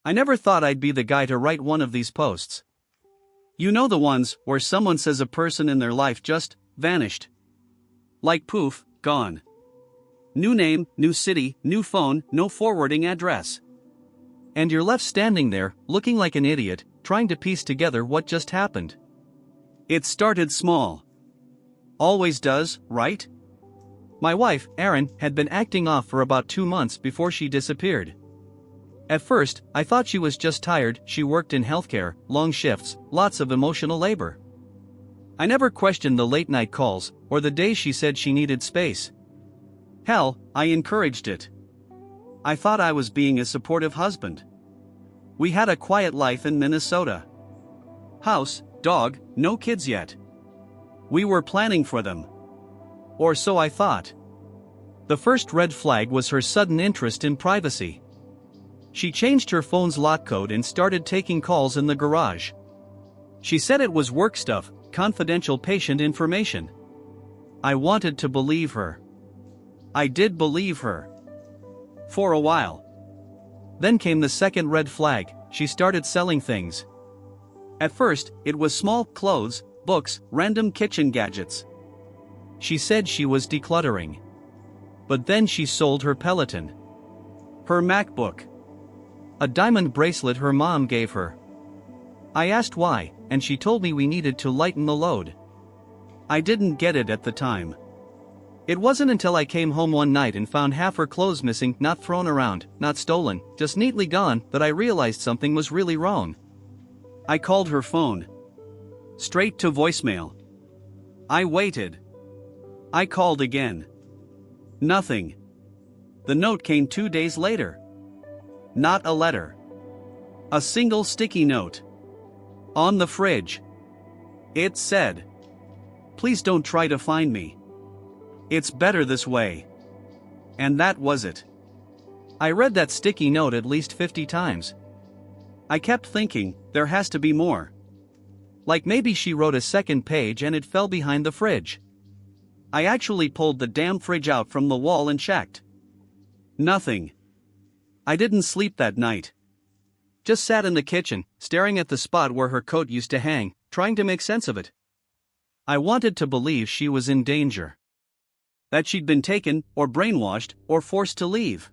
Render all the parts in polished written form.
I never thought I'd be the guy to write one of these posts. You know, the ones where someone says a person in their life just vanished. Like poof, gone. New name, new city, new phone, no forwarding address. And you're left standing there, looking like an idiot, trying to piece together what just happened. It started small. Always does, right? My wife, Erin, had been acting off for about 2 months before she disappeared. At first, I thought she was just tired. She worked in healthcare, long shifts, lots of emotional labor. I never questioned the late-night calls, or the days she said she needed space. Hell, I encouraged it. I thought I was being a supportive husband. We had a quiet life in Minnesota. House, dog, no kids yet. We were planning for them. Or so I thought. The first red flag was her sudden interest in privacy. She changed her phone's lock code and started taking calls in the garage. She said it was work stuff, confidential patient information. I wanted to believe her. I did believe her. For a while. Then came the second red flag. She started selling things. At first, it was small clothes, books, random kitchen gadgets. She said she was decluttering. But then she sold her Peloton. Her MacBook. A diamond bracelet her mom gave her. I asked why, and she told me we needed to lighten the load. I didn't get it at the time. It wasn't until I came home one night and found half her clothes missing, not thrown around, not stolen, just neatly gone, that I realized something was really wrong. I called her phone. Straight to voicemail. I waited. I called again. Nothing. The note came 2 days later. Not a letter. A single sticky note. On the fridge. It said, "Please don't try to find me. It's better this way." And that was it. I read that sticky note at least 50 times. I kept thinking, there has to be more. Like maybe she wrote a second page and it fell behind the fridge. I actually pulled the damn fridge out from the wall and checked. Nothing. I didn't sleep that night. Just sat in the kitchen, staring at the spot where her coat used to hang, trying to make sense of it. I wanted to believe she was in danger. That she'd been taken, or brainwashed, or forced to leave.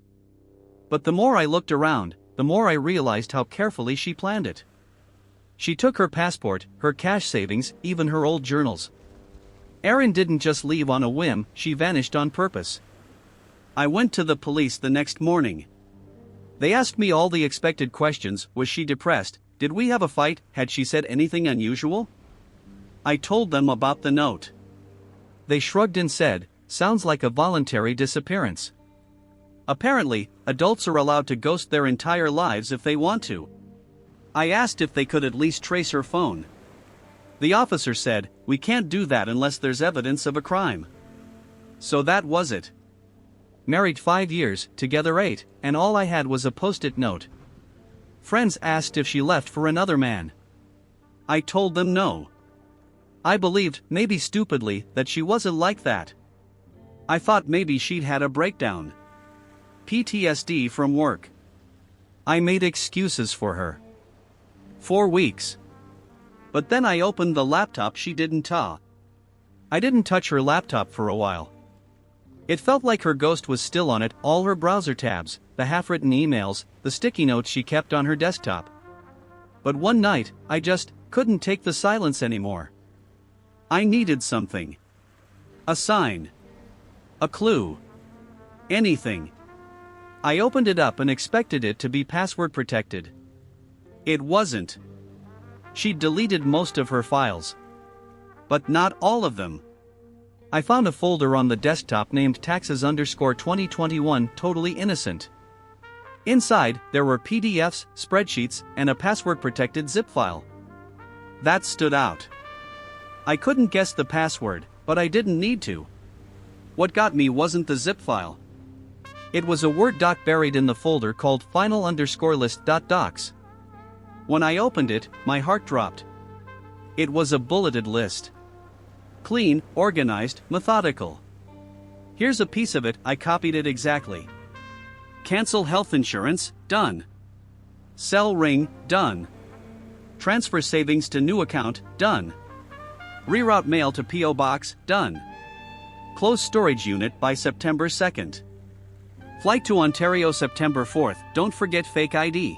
But the more I looked around, the more I realized how carefully she planned it. She took her passport, her cash savings, even her old journals. Erin didn't just leave on a whim, she vanished on purpose. I went to the police the next morning. They asked me all the expected questions. Was she depressed? Did we have a fight? Had she said anything unusual? I told them about the note. They shrugged and said, "Sounds like a voluntary disappearance." Apparently, adults are allowed to ghost their entire lives if they want to. I asked if they could at least trace her phone. The officer said, "We can't do that unless there's evidence of a crime." So that was it. Married 5 years, together 8, and all I had was a post-it note. Friends asked if she left for another man. I told them no. I believed, maybe stupidly, that she wasn't like that. I thought maybe she'd had a breakdown. PTSD from work. I made excuses for her. 4 weeks. But then I opened the laptop she didn't touch. I didn't touch her laptop for a while. It felt like her ghost was still on it, all her browser tabs, the half-written emails, the sticky notes she kept on her desktop. But one night, I just couldn't take the silence anymore. I needed something. A sign. A clue. Anything. I opened it up and expected it to be password protected. It wasn't. She'd deleted most of her files. But not all of them. I found a folder on the desktop named taxes_2021, totally innocent. Inside, there were PDFs, spreadsheets, and a password-protected zip file. That stood out. I couldn't guess the password, but I didn't need to. What got me wasn't the zip file. It was a Word doc buried in the folder called final_list.docs. When I opened it, my heart dropped. It was a bulleted list. Clean, organized, methodical. Here's a piece of it, I copied it exactly. Cancel health insurance, done. Sell ring, done. Transfer savings to new account, done. Reroute mail to P.O. Box, done. Close storage unit by September 2nd. Flight to Ontario September 4th, don't forget fake ID.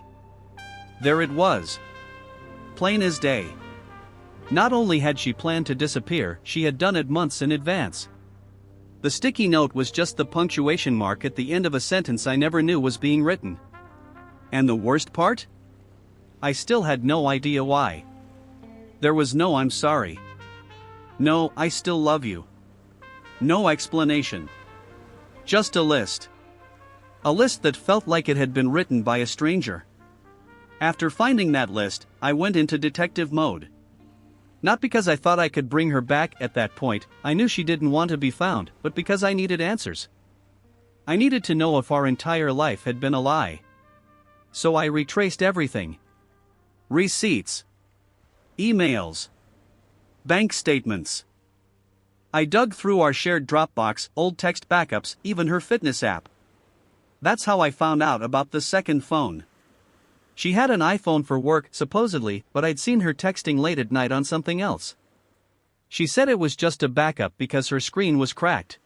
There it was. Plain as day. Not only had she planned to disappear, she had done it months in advance. The sticky note was just the punctuation mark at the end of a sentence I never knew was being written. And the worst part? I still had no idea why. There was no "I'm sorry." No, "I still love you." No explanation. Just a list. A list that felt like it had been written by a stranger. After finding that list, I went into detective mode. Not because I thought I could bring her back at that point, I knew she didn't want to be found, but because I needed answers. I needed to know if our entire life had been a lie. So I retraced everything. Receipts. Emails. Bank statements. I dug through our shared Dropbox, old text backups, even her fitness app. That's how I found out about the second phone. She had an iPhone for work, supposedly, but I'd seen her texting late at night on something else. She said it was just a backup because her screen was cracked.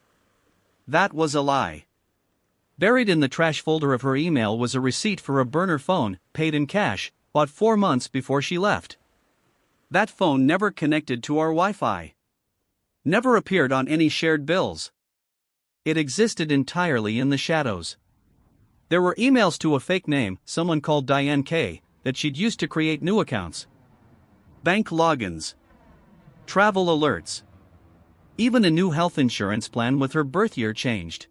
That was a lie. Buried in the trash folder of her email was a receipt for a burner phone, paid in cash, bought 4 months before she left. That phone never connected to our Wi-Fi. Never appeared on any shared bills. It existed entirely in the shadows. There were emails to a fake name, someone called Diane K., that she'd used to create new accounts. Bank logins. Travel alerts. Even a new health insurance plan with her birth year changed.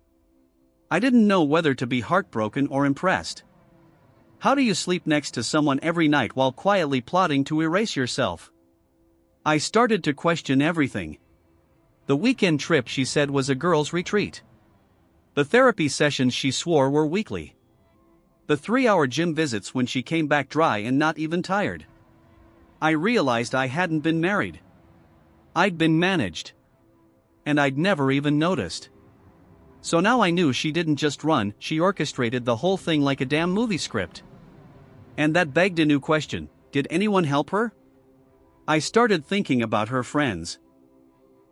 I didn't know whether to be heartbroken or impressed. How do you sleep next to someone every night while quietly plotting to erase yourself? I started to question everything. The weekend trip she said was a girls' retreat. The therapy sessions she swore were weekly. The 3-hour gym visits when she came back dry and not even tired. I realized I hadn't been married. I'd been managed. And I'd never even noticed. So now I knew she didn't just run, she orchestrated the whole thing like a damn movie script. And that begged a new question: did anyone help her? I started thinking about her friends.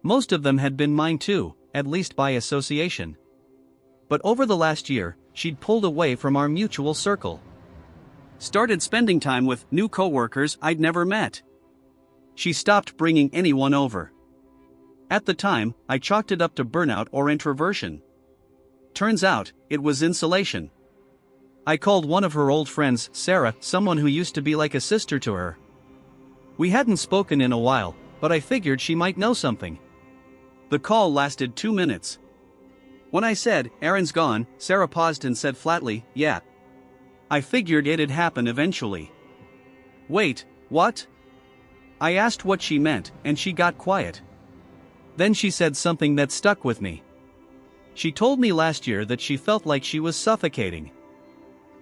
Most of them had been mine too, at least by association. But over the last year, she'd pulled away from our mutual circle. Started spending time with new coworkers I'd never met. She stopped bringing anyone over. At the time, I chalked it up to burnout or introversion. Turns out, it was insulation. I called one of her old friends, Sarah, someone who used to be like a sister to her. We hadn't spoken in a while, but I figured she might know something. The call lasted 2 minutes. When I said, "Aaron's gone," Sarah paused and said flatly, "Yeah." I figured it'd happen eventually. Wait, what? I asked what she meant, and she got quiet. Then she said something that stuck with me. She told me last year that she felt like she was suffocating.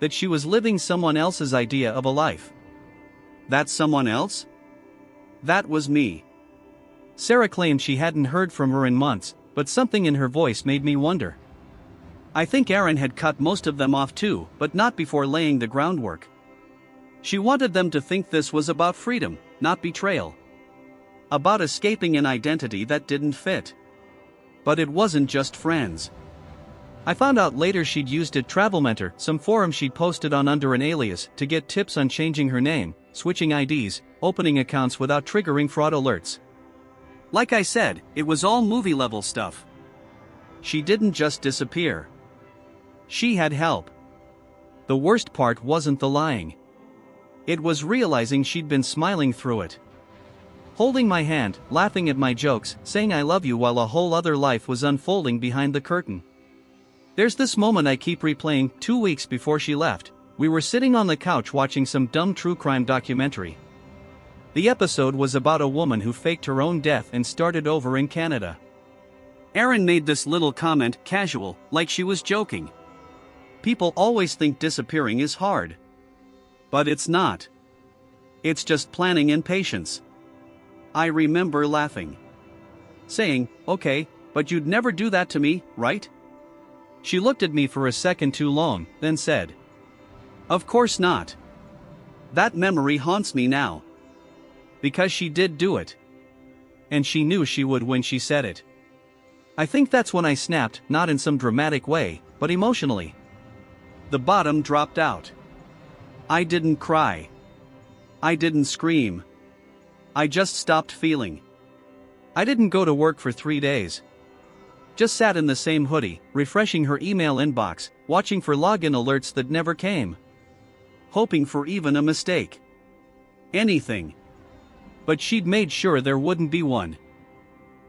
That she was living someone else's idea of a life. That someone else? That was me. Sarah claimed she hadn't heard from her in months, but something in her voice made me wonder. I think Aaron had cut most of them off too, but not before laying the groundwork. She wanted them to think this was about freedom, not betrayal. About escaping an identity that didn't fit. But it wasn't just friends. I found out later she'd used a Travel Mentor, some forum she'd posted on under an alias, to get tips on changing her name, switching IDs, opening accounts without triggering fraud alerts. Like I said, it was all movie-level stuff. She didn't just disappear. She had help. The worst part wasn't the lying. It was realizing she'd been smiling through it. Holding my hand, laughing at my jokes, saying "I love you" while a whole other life was unfolding behind the curtain. There's this moment I keep replaying. 2 weeks before she left, we were sitting on the couch watching some dumb true crime documentary. The episode was about a woman who faked her own death and started over in Canada. Aaron made this little comment, casual, like she was joking. People always think disappearing is hard. But it's not. It's just planning and patience. I remember laughing. Saying, "Okay, but you'd never do that to me, right?" She looked at me for a second too long, then said, "Of course not. That memory haunts me now. Because she did do it. And she knew she would when she said it. I think that's when I snapped, not in some dramatic way, but emotionally. The bottom dropped out. I didn't cry. I didn't scream. I just stopped feeling. I didn't go to work for 3 days. Just sat in the same hoodie, refreshing her email inbox, watching for login alerts that never came. Hoping for even a mistake. Anything. But she'd made sure there wouldn't be one.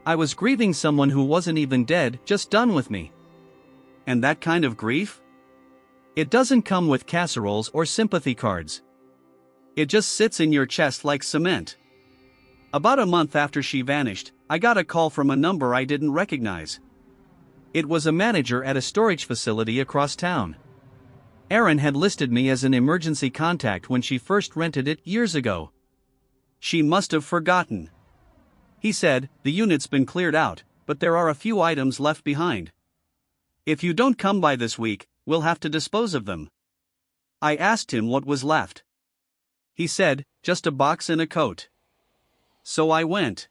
I was grieving someone who wasn't even dead, just done with me. And that kind of grief? It doesn't come with casseroles or sympathy cards. It just sits in your chest like cement. About a month after she vanished, I got a call from a number I didn't recognize. It was a manager at a storage facility across town. Erin had listed me as an emergency contact when she first rented it years ago. She must have forgotten. He said, "The unit's been cleared out, but there are a few items left behind. If you don't come by this week, we'll have to dispose of them." I asked him what was left. He said, "Just a box and a coat." So I went.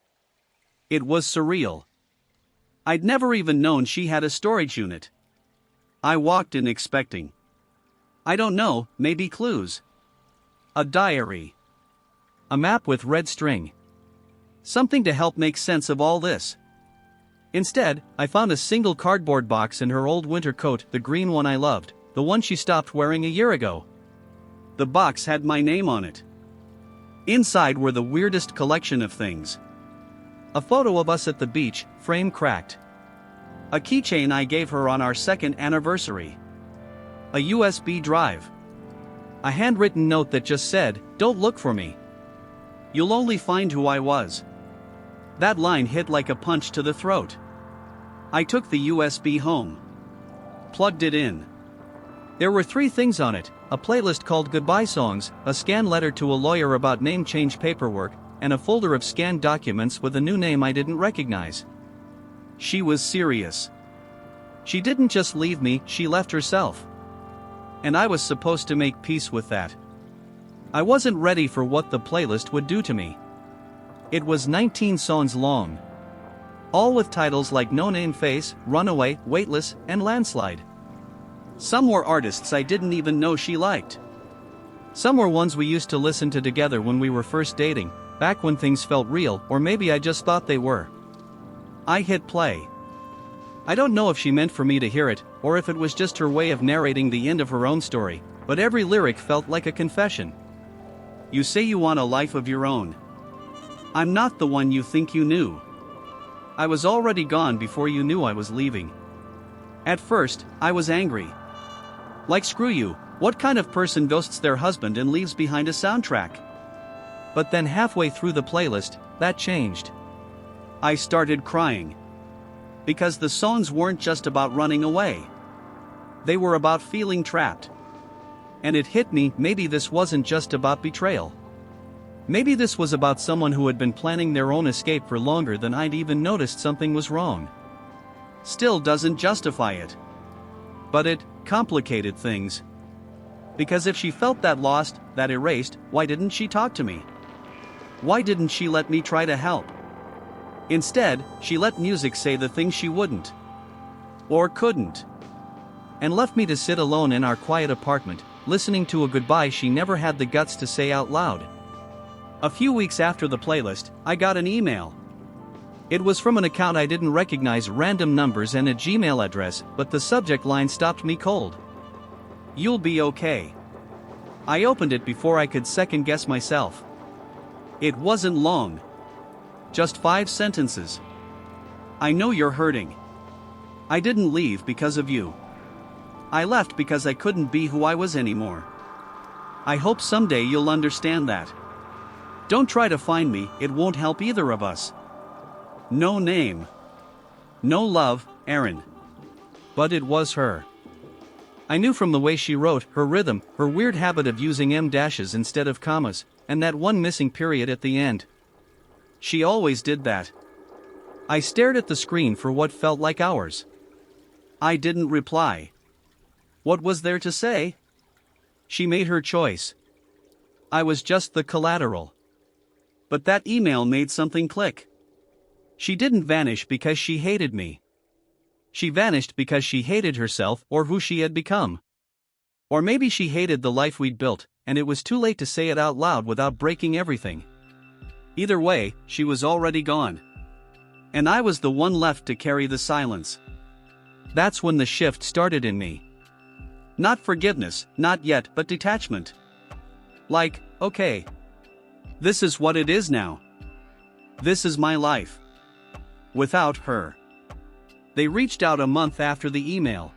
It was surreal. I'd never even known she had a storage unit. I walked in expecting, I don't know, maybe clues. A diary. A map with red string. Something to help make sense of all this. Instead, I found a single cardboard box in her old winter coat, the green one I loved, the one she stopped wearing a year ago. The box had my name on it. Inside were the weirdest collection of things. A photo of us at the beach, frame cracked. A keychain I gave her on our 2nd anniversary. A USB drive. A handwritten note that just said, "Don't look for me. You'll only find who I was." That line hit like a punch to the throat. I took the USB home. Plugged it in. There were 3 things on it: a playlist called Goodbye Songs, a scanned letter to a lawyer about name change paperwork, and a folder of scanned documents with a new name I didn't recognize. She was serious. She didn't just leave me, she left herself. And I was supposed to make peace with that. I wasn't ready for what the playlist would do to me. It was 19 songs long. All with titles like No Name Face, Runaway, Weightless, and Landslide. Some were artists I didn't even know she liked. Some were ones we used to listen to together when we were first dating, back when things felt real, or maybe I just thought they were. I hit play. I don't know if she meant for me to hear it, or if it was just her way of narrating the end of her own story, but every lyric felt like a confession. You say you want a life of your own. I'm not the one you think you knew. I was already gone before you knew I was leaving. At first, I was angry. Like, screw you, what kind of person ghosts their husband and leaves behind a soundtrack? But then halfway through the playlist, that changed. I started crying. Because the songs weren't just about running away. They were about feeling trapped. And it hit me, maybe this wasn't just about betrayal. Maybe this was about someone who had been planning their own escape for longer than I'd even noticed something was wrong. Still doesn't justify it. But it complicated things. Because if she felt that lost, that erased, why didn't she talk to me? Why didn't she let me try to help? Instead, she let music say the things she wouldn't. Or couldn't. And left me to sit alone in our quiet apartment, listening to a goodbye she never had the guts to say out loud. A few weeks after the playlist, I got an email. It was from an account I didn't recognize, random numbers and a Gmail address, but the subject line stopped me cold. "You'll be okay." I opened it before I could second guess myself. It wasn't long. Just 5 sentences. "I know you're hurting. I didn't leave because of you. I left because I couldn't be who I was anymore. I hope someday you'll understand that. Don't try to find me, it won't help either of us. No name. No love, Erin." But it was her. I knew from the way she wrote, her rhythm, her weird habit of using em-dashes instead of commas, and that one missing period at the end. She always did that. I stared at the screen for what felt like hours. I didn't reply. What was there to say? She made her choice. I was just the collateral. But that email made something click. She didn't vanish because she hated me. She vanished because she hated herself or who she had become. Or maybe she hated the life we'd built, and it was too late to say it out loud without breaking everything. Either way, she was already gone. And I was the one left to carry the silence. That's when the shift started in me. Not forgiveness, not yet, but detachment. Like, okay. This is what it is now. This is my life. Without her. They reached out a month after the email.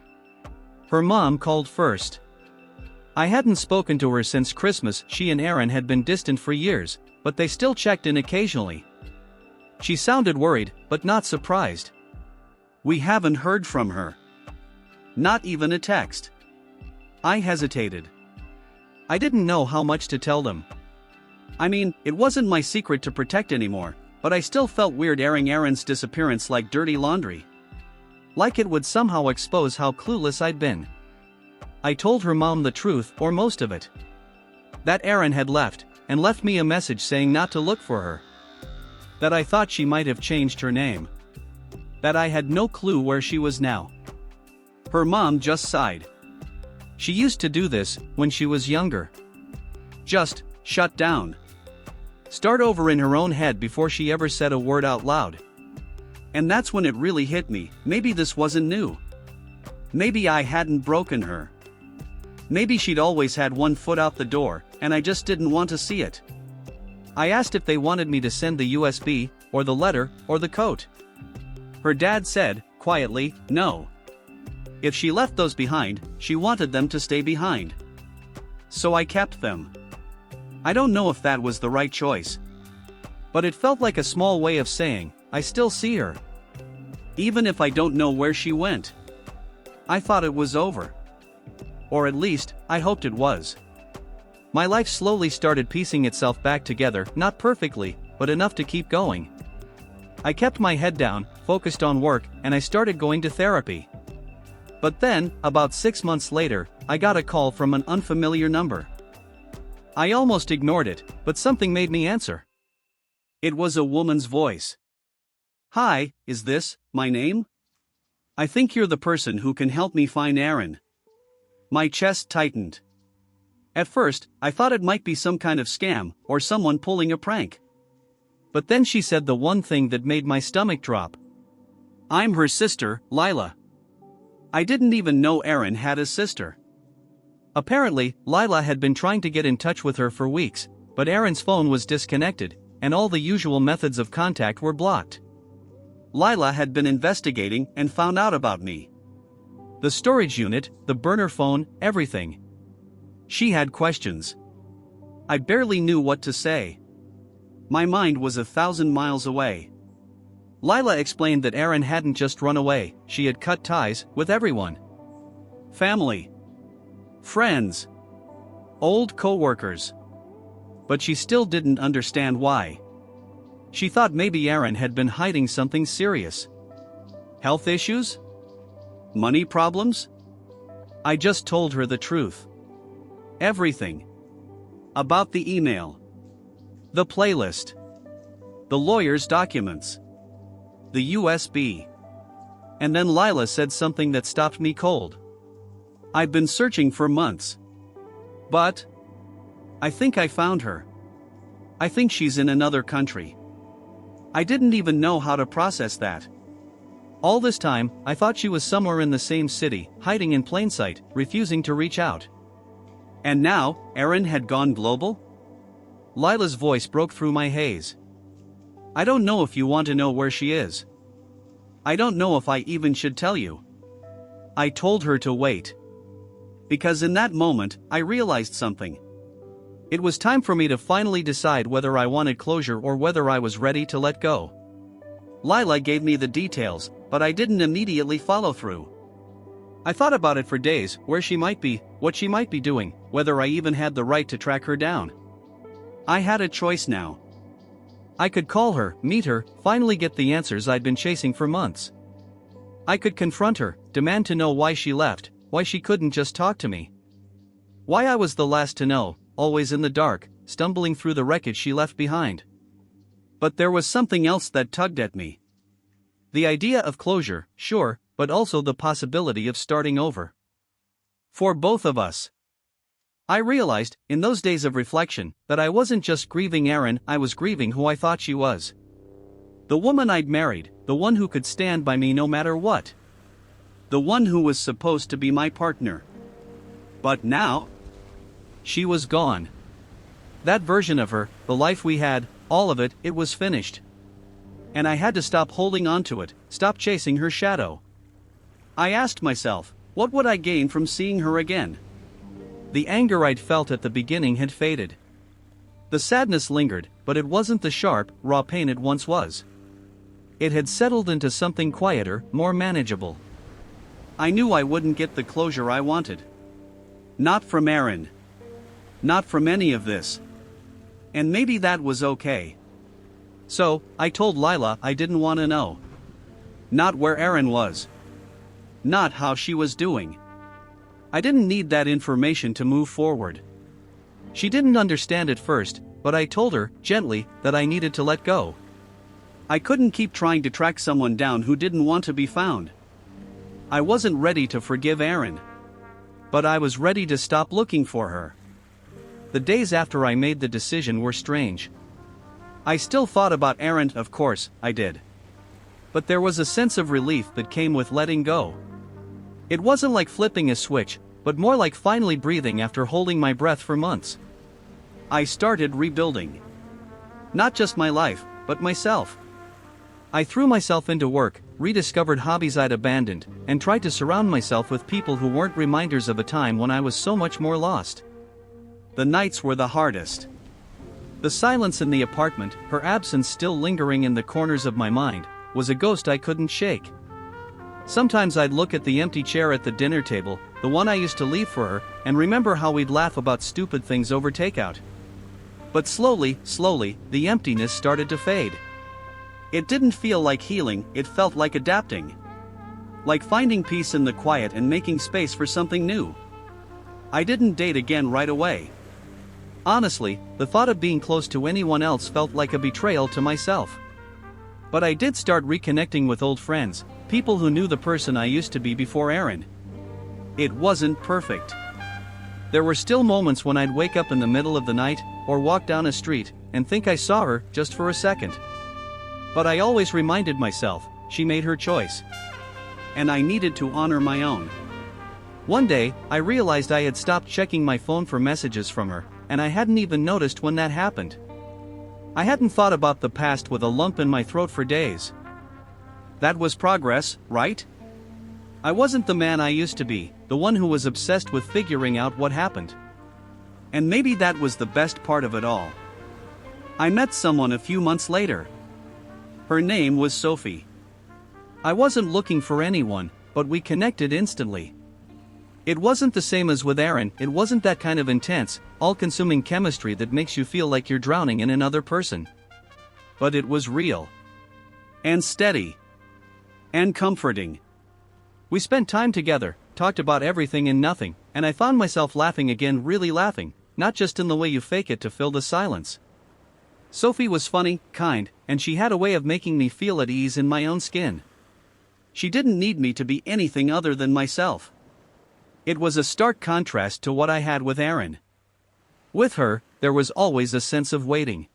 Her mom called first. I hadn't spoken to her since Christmas. She and Aaron had been distant for years, but they still checked in occasionally. She sounded worried, but not surprised. We haven't heard from her. Not even a text. I hesitated. I didn't know how much to tell them. I mean, it wasn't my secret to protect anymore, but I still felt weird airing Aaron's disappearance like dirty laundry. Like it would somehow expose how clueless I'd been. I told her mom the truth, or most of it. That Aaron had left, and left me a message saying not to look for her. That I thought she might have changed her name. That I had no clue where she was now. Her mom just sighed. She used to do this when she was younger. Just shut down. Start over in her own head before she ever said a word out loud. And that's when it really hit me, maybe this wasn't new. Maybe I hadn't broken her. Maybe she'd always had one foot out the door, and I just didn't want to see it. I asked if they wanted me to send the USB, or the letter, or the coat. Her dad said, quietly, no. If she left those behind, she wanted them to stay behind. So I kept them. I don't know if that was the right choice. But it felt like a small way of saying, I still see her. Even if I don't know where she went. I thought it was over. Or at least, I hoped it was. My life slowly started piecing itself back together, not perfectly, but enough to keep going. I kept my head down, focused on work, and I started going to therapy. But then, about 6 months later, I got a call from an unfamiliar number. I almost ignored it, but something made me answer. It was a woman's voice. Hi, is this my name? I think you're the person who can help me find Aaron. My chest tightened. At first, I thought it might be some kind of scam, or someone pulling a prank. But then she said the one thing that made my stomach drop. I'm her sister, Lila. I didn't even know Aaron had a sister. Apparently, Lila had been trying to get in touch with her for weeks, but Aaron's phone was disconnected, and all the usual methods of contact were blocked. Lila had been investigating and found out about me. The storage unit, the burner phone, everything. She had questions. I barely knew what to say. My mind was 1,000 miles away. Lila explained that Aaron hadn't just run away, she had cut ties with everyone. Family. Friends. Old co-workers. But she still didn't understand why. She thought maybe Aaron had been hiding something serious. Health issues? Money problems? I just told her the truth. Everything. About the email. The playlist. The lawyer's documents. The USB. And then Lila said something that stopped me cold. I've been searching for months. But I think I found her. I think she's in another country. I didn't even know how to process that. All this time, I thought she was somewhere in the same city, hiding in plain sight, refusing to reach out. And now, Aaron had gone global? Lila's voice broke through my haze. I don't know if you want to know where she is. I don't know if I even should tell you. I told her to wait. Because in that moment, I realized something. It was time for me to finally decide whether I wanted closure or whether I was ready to let go. Lila gave me the details, but I didn't immediately follow through. I thought about it for days, where she might be, what she might be doing, whether I even had the right to track her down. I had a choice now. I could call her, meet her, finally get the answers I'd been chasing for months. I could confront her, demand to know why she left, why she couldn't just talk to me. Why I was the last to know, always in the dark, stumbling through the wreckage she left behind. But there was something else that tugged at me. The idea of closure, sure, but also the possibility of starting over. For both of us. I realized, in those days of reflection, that I wasn't just grieving Erin, I was grieving who I thought she was. The woman I'd married, the one who could stand by me no matter what. The one who was supposed to be my partner. But now, she was gone. That version of her, the life we had, all of it, it was finished. And I had to stop holding on to it, stop chasing her shadow. I asked myself, what would I gain from seeing her again? The anger I'd felt at the beginning had faded. The sadness lingered, but it wasn't the sharp, raw pain it once was. It had settled into something quieter, more manageable. I knew I wouldn't get the closure I wanted. Not from Erin. Not from any of this. And maybe that was okay. So, I told Lila I didn't want to know. Not where Erin was. Not how she was doing. I didn't need that information to move forward. She didn't understand at first, but I told her, gently, that I needed to let go. I couldn't keep trying to track someone down who didn't want to be found. I wasn't ready to forgive Erin. But I was ready to stop looking for her. The days after I made the decision were strange. I still thought about Erin, of course, I did. But there was a sense of relief that came with letting go. It wasn't like flipping a switch, but more like finally breathing after holding my breath for months. I started rebuilding. Not just my life, but myself. I threw myself into work, rediscovered hobbies I'd abandoned, and tried to surround myself with people who weren't reminders of a time when I was so much more lost. The nights were the hardest. The silence in the apartment, her absence still lingering in the corners of my mind, was a ghost I couldn't shake. Sometimes I'd look at the empty chair at the dinner table, the one I used to leave for her, and remember how we'd laugh about stupid things over takeout. But slowly, the emptiness started to fade. It didn't feel like healing, it felt like adapting. Like finding peace in the quiet and making space for something new. I didn't date again right away. Honestly, the thought of being close to anyone else felt like a betrayal to myself. But I did start reconnecting with old friends, people who knew the person I used to be before Erin. It wasn't perfect. There were still moments when I'd wake up in the middle of the night, or walk down a street, and think I saw her, just for a second. But I always reminded myself, she made her choice. And I needed to honor my own. One day, I realized I had stopped checking my phone for messages from her, and I hadn't even noticed when that happened. I hadn't thought about the past with a lump in my throat for days. That was progress, right? I wasn't the man I used to be, the one who was obsessed with figuring out what happened. And maybe that was the best part of it all. I met someone a few months later. Her name was Sophie. I wasn't looking for anyone, but we connected instantly. It wasn't the same as with Erin, it wasn't that kind of intense, all-consuming chemistry that makes you feel like you're drowning in another person. But it was real. And steady. And comforting. We spent time together, talked about everything and nothing, and I found myself laughing again, really laughing, not just in the way you fake it to fill the silence. Sophie was funny, kind, and she had a way of making me feel at ease in my own skin. She didn't need me to be anything other than myself. It was a stark contrast to what I had with Erin. With her, there was always a sense of waiting.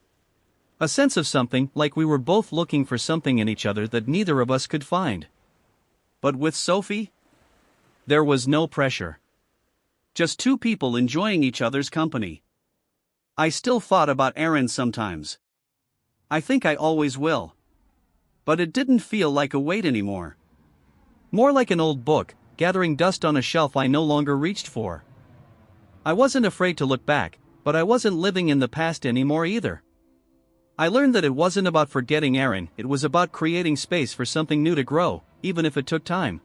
A sense of something, like we were both looking for something in each other that neither of us could find. But with Sophie, there was no pressure. Just two people enjoying each other's company. I still thought about Erin sometimes. I think I always will. But it didn't feel like a weight anymore. More like an old book, gathering dust on a shelf I no longer reached for. I wasn't afraid to look back, but I wasn't living in the past anymore either. I learned that it wasn't about forgetting Erin, it was about creating space for something new to grow, even if it took time.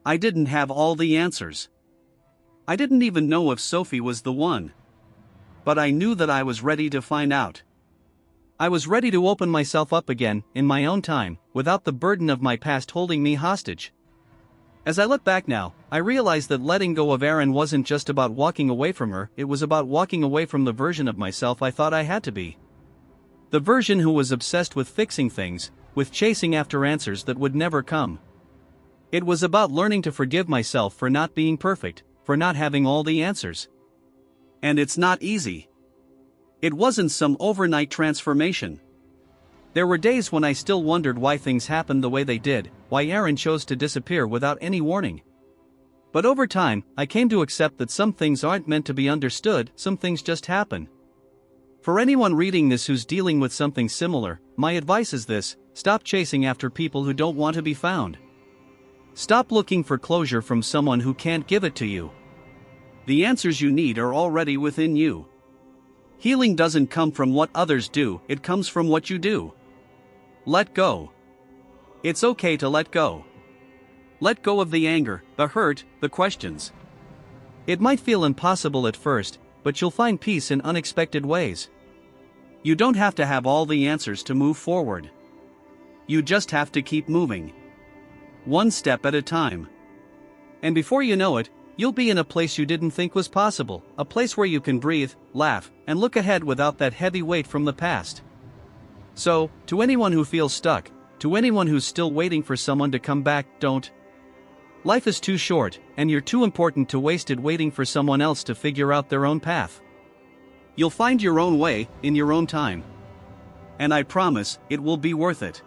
I didn't have all the answers. I didn't even know if Sophie was the one. But I knew that I was ready to find out. I was ready to open myself up again, in my own time, without the burden of my past holding me hostage. As I look back now, I realize that letting go of Erin wasn't just about walking away from her, it was about walking away from the version of myself I thought I had to be. The version who was obsessed with fixing things, with chasing after answers that would never come. It was about learning to forgive myself for not being perfect, for not having all the answers. And it's not easy. It wasn't some overnight transformation. There were days when I still wondered why things happened the way they did, why Erin chose to disappear without any warning. But over time, I came to accept that some things aren't meant to be understood, some things just happen. For anyone reading this who's dealing with something similar, my advice is this: stop chasing after people who don't want to be found. Stop looking for closure from someone who can't give it to you. The answers you need are already within you. Healing doesn't come from what others do, it comes from what you do. Let go. It's okay to let go. Let go of the anger, the hurt, the questions. It might feel impossible at first, but you'll find peace in unexpected ways. You don't have to have all the answers to move forward. You just have to keep moving. One step at a time. And before you know it, you'll be in a place you didn't think was possible, a place where you can breathe, laugh, and look ahead without that heavy weight from the past. So, to anyone who feels stuck, to anyone who's still waiting for someone to come back, don't. Life is too short, and you're too important to waste it waiting for someone else to figure out their own path. You'll find your own way, in your own time. And I promise, it will be worth it.